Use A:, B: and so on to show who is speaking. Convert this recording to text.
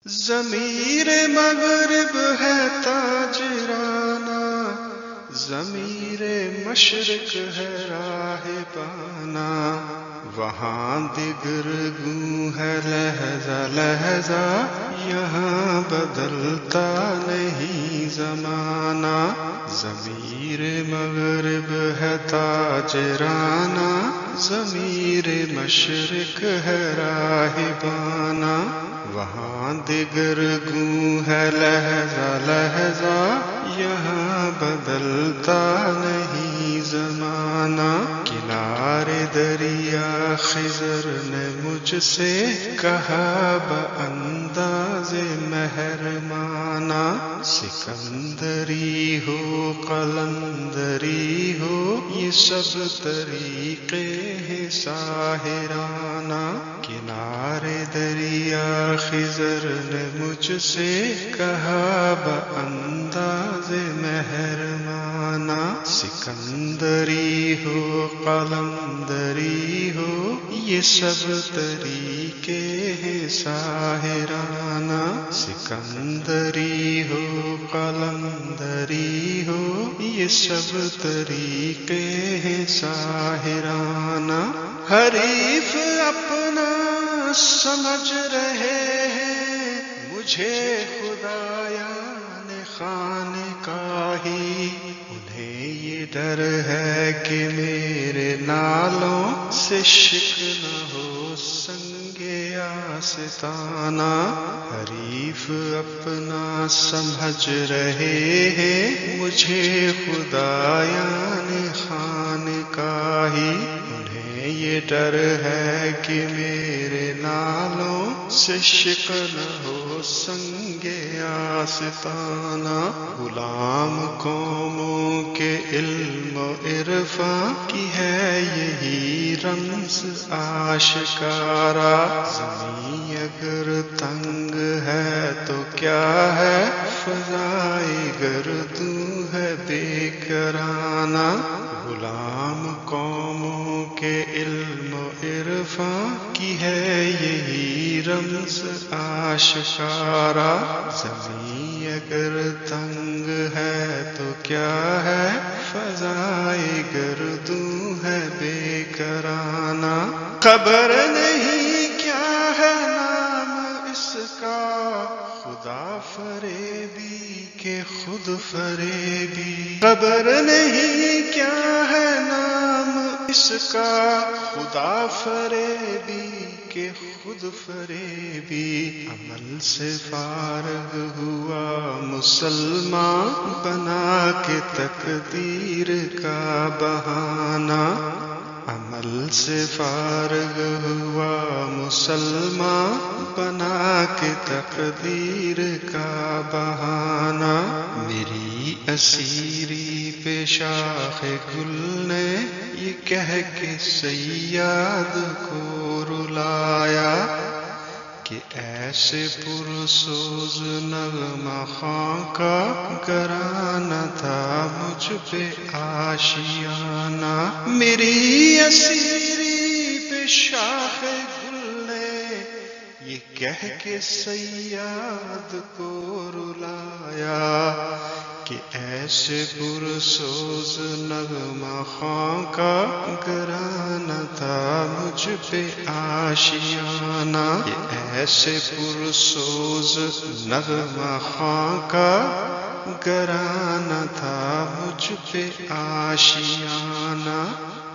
A: ضمیر مغرب ہے تاجرانہ، ضمیر مشرق ہے راہبانہ، وہاں دگر گوں ہے لہجہ لہجہ، یہاں بدلتا نہیں زمانہ۔ ضمیر مغرب ہے تاجرانہ، ضمیر مشرق ہے راہبانہ، وہاں دگر گوں ہے لہجہ لہجہ، یہاں بدلتا نہیں زمانہ۔ کنارے دریا خضر نے مجھ سے کہا بانداز مہربانہ، سکندری ہو قلندری ہو یہ سب طریقے ہیں ساحرانہ۔ کنارے دریا خضر نے مجھ سے کہا بانداز مہربانہ، سکندری ہو قلندری ہو یہ سب طریقے ہیں ساحرانہ۔ سکندری ہو قلندری ہو یہ سب طریقے ہیں ساحرانہ۔ حریف اپنا سمجھ رہے ہیں مجھے خدایان خانقاہی، انہیں یہ ڈر ہے کہ میرے نالوں سے شک نہ ہو سنگ آستانہ۔ حریف اپنا سمجھ رہے ہیں مجھے خدایان خانقاہی، انہیں یہ ڈر ہے کہ میرے نالوں سے شک نہ ہو سنگ آستانہ۔ غلام قوموں کے علم و عرفاں کی ہے یہی رمز آشکارا، زمین اگر تنگ ہے تو کیا ہے فضائے گردوں ہے بے کرانہ۔ غلام قوموں کے علم و عرفاں کی ہے یہی رمز آشکارا، زمین اگر تنگ ہے تو کیا ہے فضائے گردوں ہے بے کرانہ۔ خبر نہیں کیا ہے نام اس کا، خدا فریبی کہ خود فریبی، خبر نہیں کیا ہے نام اس کا، خدا فریبی کہ خود فریبی۔ عمل سے فارغ ہوا مسلمان بنا کے تقدیر کا بہانہ، عمل سے فارغ ہوا مسلمان بنا کے تقدیر کا بہانہ۔ میری اسیری پہ شاخ گل نے یہ کہہ کے صیاد کو رلایا کہ ایسے پرسوز نغمہ خواں کا گرانہ تھا مجھ پہ آشیانہ۔ میری اسیری پہ شاخ گل نے یہ کہہ کے صیاد کو رلایا کہ ایسے پرسوز نغمہ خواں کا گرانہ تھا مجھ پہ آشیانہ۔ یہ ایسے پرسوز نغمہ خواں کا گرانہ تھا مجھ پہ آشیانہ۔